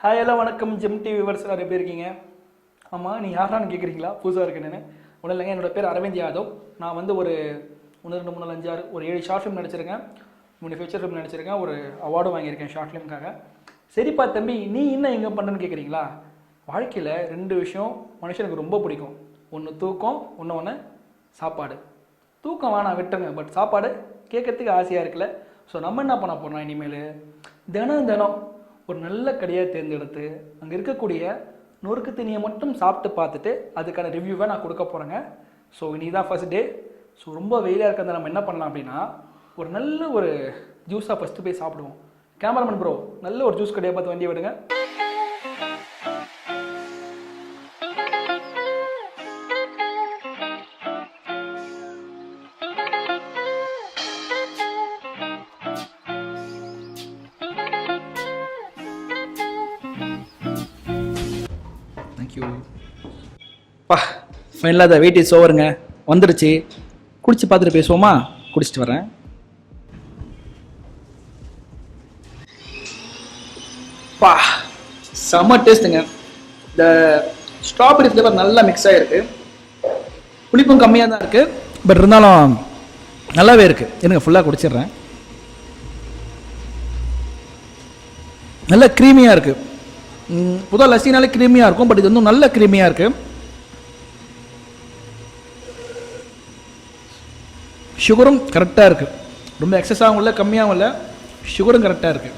Hi hello வணக்கம் gym TV viewers எல்லாரும் எப்படி இருக்கீங்க? ஆமாம், நீ யாரான்னு கேட்குறீங்களா? புதுசாக இருக்குன்னு ஒன்றும் இல்லைங்க. என்னோடய பேர் அரவிந்த் யாதவ். நான் வந்து ஒரு 1 2 3 4 5 6 ஒரு 7 ஷார்ட் ஃபிலிம் நடிச்சிருக்கேன், 3 ஃபீச்சர் ஃபிலிம் நடிச்சிருக்கேன், ஒரு அவார்டும் வாங்கியிருக்கேன் ஷார்ட் ஃபிலிமுக்காக. சரிப்பா தம்பி, நீ என்ன எங்கே பண்ணுறேன்னு கேட்குறீங்களா? வாழ்க்கையில் 2 விஷயம் மனுஷனுக்கு ரொம்ப பிடிக்கும். ஒன்று தூக்கம், ஒன்று சாப்பாடு. தூக்கம் வேணாம் விட்டுருங்க, பட் சாப்பாடு கேட்கறதுக்கு ஆசையாக இருக்குல்ல. ஸோ நம்ம என்ன பண்ண போகிறோம், இனிமேல் தினம் ஒரு நல்ல கடையாக தேர்ந்தெடுத்து அங்கே இருக்கக்கூடிய நொறுக்கு தண்ணியை மட்டும் சாப்பிட்டு பார்த்துட்டு அதுக்கான ரிவ்யூவை நான் கொடுக்க போகிறேங்க. ஸோ இன்னைக்கு தான் ஃபர்ஸ்ட் டே. ஸோ ரொம்ப வெயிலாக இருக்கிறத நம்ம என்ன பண்ணலாம் அப்படின்னா, ஒரு நல்ல ஒரு ஜூஸாக ஃபஸ்ட்டு போய் சாப்பிடுவோம். கேமராமேன் ப்ரோ, நல்ல ஒரு ஜூஸ் கடையை பார்த்து வண்டியை விடுங்க. தேங்க்யூ. பா, ஃபைனலாக அதை வெயிட் இஸ் ஓவருங்க, வந்துடுச்சு. குடிச்சு பார்த்துட்டு பேசுவோமா? குடிச்சிட்டு வரேன். பா, செம்ம டேஸ்ட்டுங்க. இந்த ஸ்ட்ராபெரி ஃப்ளேவர் நல்லா மிக்ஸ் ஆகிருக்கு. புளிப்பும் கம்மியாக தான் இருக்குது, பட் இருந்தாலும் நல்லாவே இருக்குது. எனக்கு ஃபுல்லாக குடிச்சிடுறேன். நல்லா க்ரீமியாக இருக்குது. புது லஸ்ஸினாலே க்ரீமியாக இருக்கும், பட் இது வந்து நல்ல க்ரீமியாக இருக்குது. சுகரும் கரெக்டாக இருக்குது, ரொம்ப எக்ஸஸாகவும் இல்லை கம்மியாகவும் இல்லை, சுகரும் கரெக்டாக இருக்குது.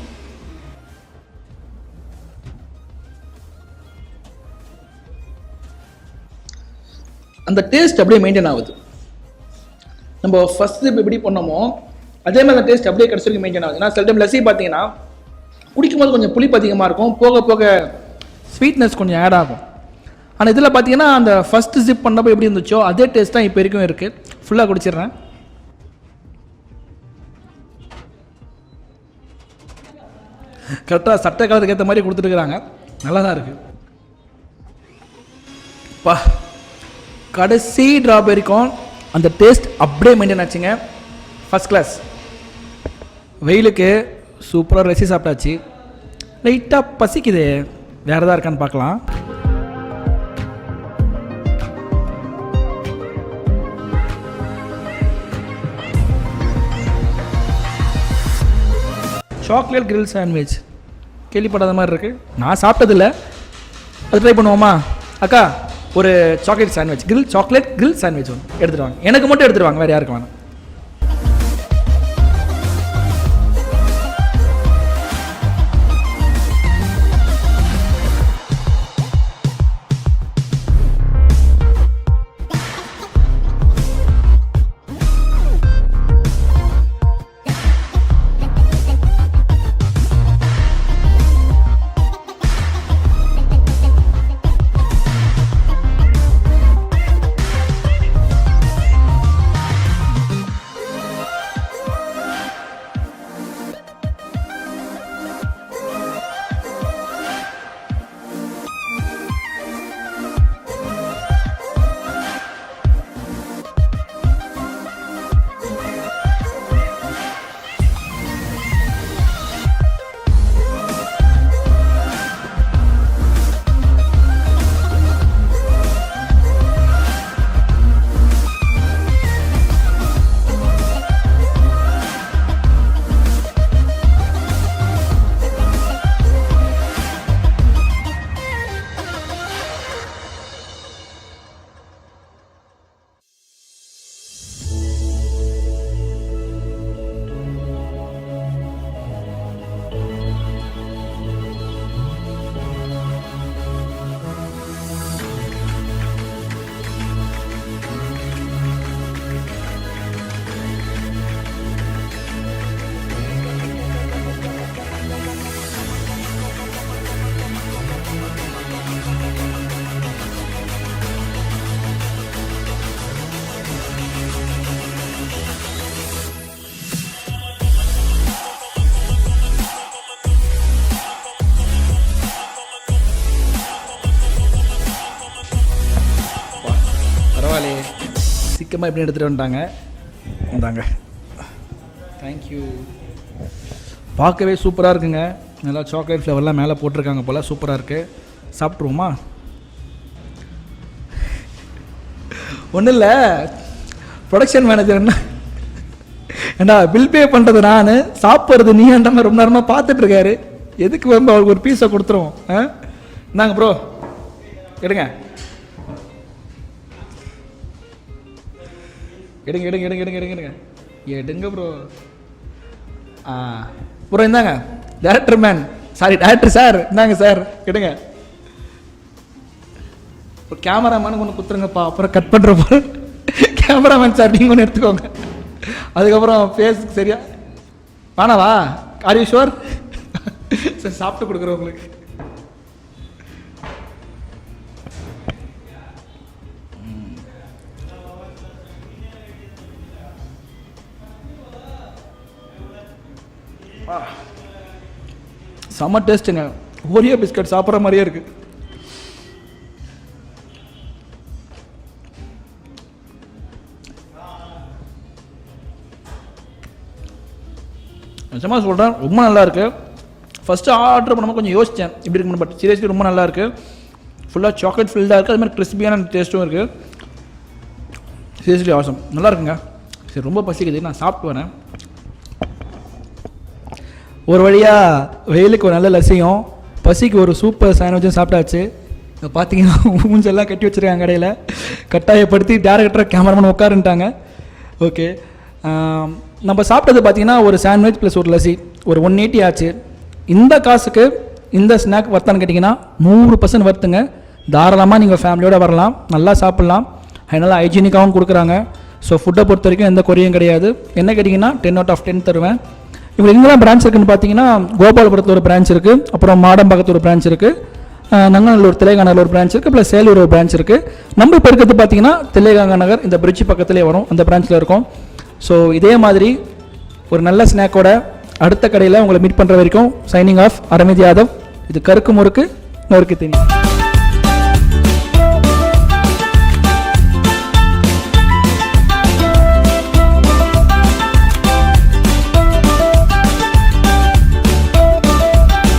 அந்த டேஸ்ட் அப்படியே மெயின்டைன் ஆகுது. நம்ம ஃபர்ஸ்ட் எப்படி பண்ணோமோ அதே மாதிரி அந்த டேஸ்ட் அப்படியே கடைசி வரைக்கும் மெயின்டைன் ஆகுது. ஏன்னா சில டைம் லஸ்ஸி பார்த்தீங்கன்னா குடிக்கும்போது கொஞ்சம் புளிப்பு அதிகமாக இருக்கும், போக போக ஸ்வீட்னஸ் கொஞ்சம் ஆட் ஆகும். ஆனால் இதில் பார்த்தீங்கன்னா அந்த ஃபர்ஸ்ட் சிப் பண்ணப்போ எப்படி இருந்துச்சோ அதே டேஸ்ட் தான் இப்போ வரைக்கும் இருக்குது. ஃபுல்லாக குடிச்சிடுறேன். கரெக்டாக சட்டை காலத்துக்கு ஏற்ற மாதிரி கொடுத்துருக்குறாங்க, நல்லா தான் இருக்குது. பா, கடைசி ட்ராப் வரைக்கும் அந்த டேஸ்ட் அப்படியே மெயின்டைன் ஆச்சுங்க. First class. வெயிலுக்கு சூப்பராக ரசி சாப்பிட்டாச்சு. லைட்டாக பசிக்குது, வேறு எதாவது இருக்கான்னு பார்க்கலாம். சாக்லேட் கிரில் சாண்ட்விச் கேள்விப்படாத மாதிரி இருக்குது, நான் சாப்பிட்டதில்லை, அது ட்ரை பண்ணுவோமா? அக்கா, ஒரு chocolate sandwich, chocolate grill sandwich ஒன்று எடுத்துகிட்டு வாங்க. எனக்கு மட்டும் எடுத்துகிட்டு வாங்க, வேறு யாருக்கு வேணும். பரவாயில்லையே, சீக்கிரமாக எப்படி எடுத்துகிட்டு வந்துட்டாங்க. இந்தாங்க, தேங்க்யூ. பார்க்கவே சூப்பராக இருக்குங்க. நல்லா சாக்லேட் ஃப்ளேவர்லாம் மேலே போட்டிருக்காங்க போல், சூப்பராக இருக்குது. சாப்பிட்ருவோமா? ஒன்றும் இல்லை, ப்ரொடக்ஷன் மேனேஜர் என்ன ஏண்டா பில் பே பண்ணுறது நான், சாப்பிட்றது நீ ஏன்டாம ரொம்ப நேரமாக பார்த்துட்ருக்காரு. எதுக்கு வந்து அவருக்கு ஒரு பீஸை கொடுத்துருவோம். இந்தாங்க ப்ரோ, எடுங்க எடுங்க எடுங்க எடுங்க எடுங்க எடுங்க எடுங்க எடுங்க ப்ரோ. ப்ரோ இந்தாங்க, director man, sorry director sir, இந்தாங்க சார் எடுங்க. இப்போ கேமராமேனுக்கு ஒன்று குத்துருங்கப்பா, அப்புறம் கட் பண்ணுறப்போ கேமராமேன் சார் நீங்கள் ஒன்று எடுத்துக்கோங்க. அதுக்கப்புறம் ஃபேஸுக்கு சரியா வேணாவா? Are you sure? சார் சாப்பிட்டு கொடுக்குறேன் உங்களுக்கு. செம்ம டேஸ்ட்டுங்க. ஓரியோ பிஸ்கட் சாப்பிட்ற மாதிரியே இருக்குது. நிஜமாக சொல்கிறேன், ரொம்ப நல்லா இருக்குது. ஃபஸ்ட்டு ஆர்டர் பண்ணும்போது கொஞ்சம் யோசித்தேன் இப்படி இருக்குன்னு, பட் சீரியஸ்லி ரொம்ப நல்லா இருக்குது. ஃபுல்லாக சாக்லேட் ஃபில்டாக இருக்குது, அது மாதிரி கிறிஸ்பியான டேஸ்ட்டும் இருக்குது. சீரியஸ்லி ஆசம், நல்லா இருக்குங்க. சரி, ரொம்ப பசிக்குது, நான் சாப்பிட்டு வரேன். ஒரு வழியாக வெயிலுக்கு ஒரு நல்ல லசியும், பசிக்கு ஒரு சூப்பர் சாண்ட்விச்சும் சாப்பிட்டாச்சு. இப்போ பார்த்தீங்கன்னா மூஞ்செல்லாம் கட்டி வச்சுருக்காங்க கடையில், கட்டாயப்படுத்தி டேரக்டராக கேமராமேன் உட்காருன்ட்டாங்க. ஓகே, நம்ம சாப்பிட்டது பார்த்தீங்கன்னா ஒரு சாண்ட்விச் ப்ளஸ் ஒரு லசி, ஒரு 180 ஆச்சு. இந்த காசுக்கு இந்த ஸ்நாக் வர்த்தான்னு கேட்டிங்கன்னா 100% வர்த்துங்க. தாராளமாக நீங்கள் ஃபேமிலியோடு வரலாம், நல்லா சாப்பிட்லாம். அதனால் ஹைஜீனிக்காகவும் கொடுக்குறாங்க. ஸோ ஃபுட்டை பொறுத்த வரைக்கும் எந்த குறையும் கிடையாது. என்ன கேட்டிங்கன்னா 10 out of 10 தருவேன். இவங்க எங்கெல்லாம் பிரான்ச் இருக்குதுன்னு பார்த்தீங்கன்னா, கோபாலபுரத்தில் ஒரு பிரான்ச் இருக்குது, அப்புறம் மாடம்பாக்கத்தில் ஒரு பிரான்ச் இருக்குது, நங்கநல்லூர் தில்லைகாநகர் ஒரு பிரான்ச் இருக்குது, ப்ளஸ் சேலூர் ஒரு பிரான்ச் இருக்குது. நம்ம இப்போ இருக்கிறது பார்த்தீங்கன்னா தில்லைகாங்க நகர், இந்த பிரிட்ஜ் பக்கத்துலேயே வரும், அந்த பிரான்ச்சில் இருக்கும். ஸோ இதே மாதிரி ஒரு நல்ல ஸ்நாக்கோட அடுத்த கடையில் உங்களை மீட் பண்ணுற வரைக்கும் சைனிங் ஆஃப் அரவிந்த் யாதவ். இது கருக்கு முறுக்கு நொறுக்கு தீனி.